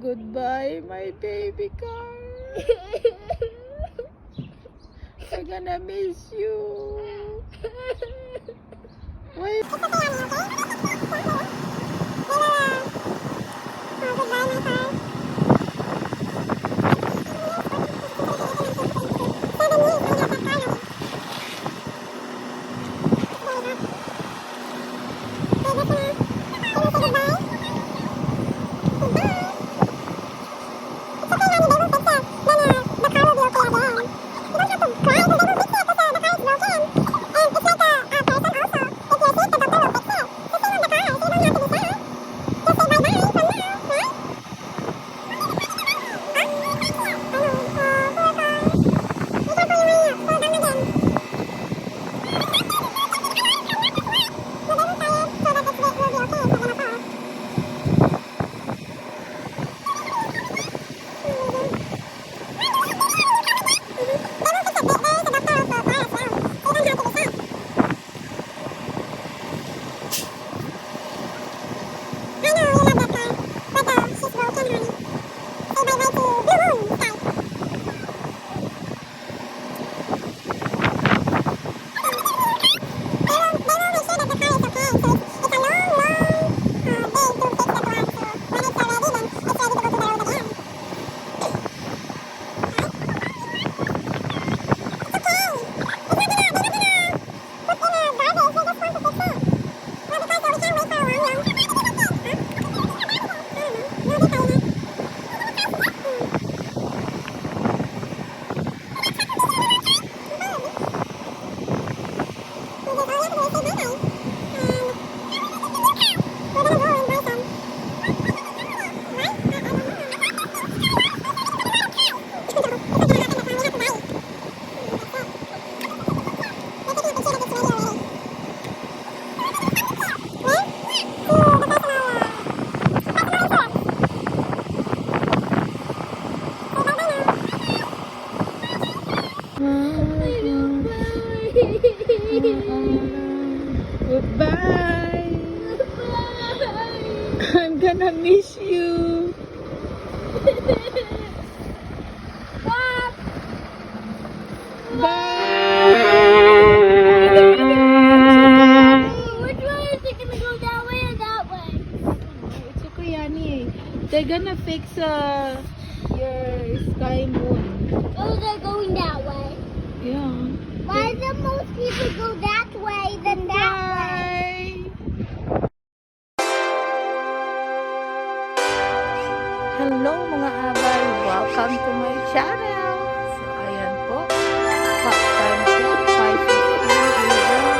goodbye, my baby car. I'm gonna miss you. Wait. Goodbye. I'm gonna miss you. Bye. Which way is it gonna go, that way or that way? It's okay, Annie. They're gonna fix your sky moon. Oh, they're going that way. Yeah. Why do most people go that way than that way? Hello mga abay, welcome to my channel. So ayan po, hot time po, 5:15 AM.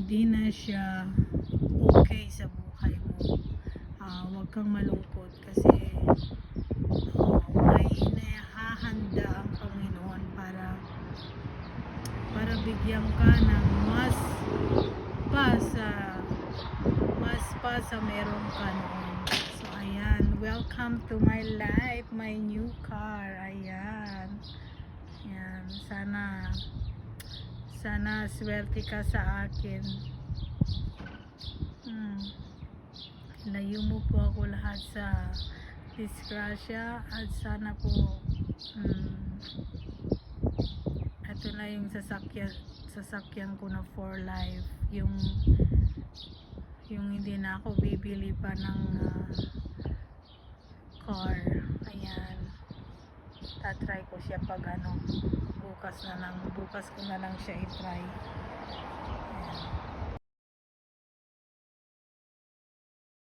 hindi na siya okay sa buhay mo, huwag kang malungkot kasi may inihahanda ang Panginoon para bigyan ka ng mas pa sa meron ka noon. So ayan, welcome to my life, my new car. Ayan, ayan, sana swerte ka sa akin. Layo mo po ako lahat sa disgrasya at sana po ito na yung sasakyan ko na for life, yung hindi na ako bibili pa ng car. Ayan, tatry ko siya pag bukas ko na lang siya i-try.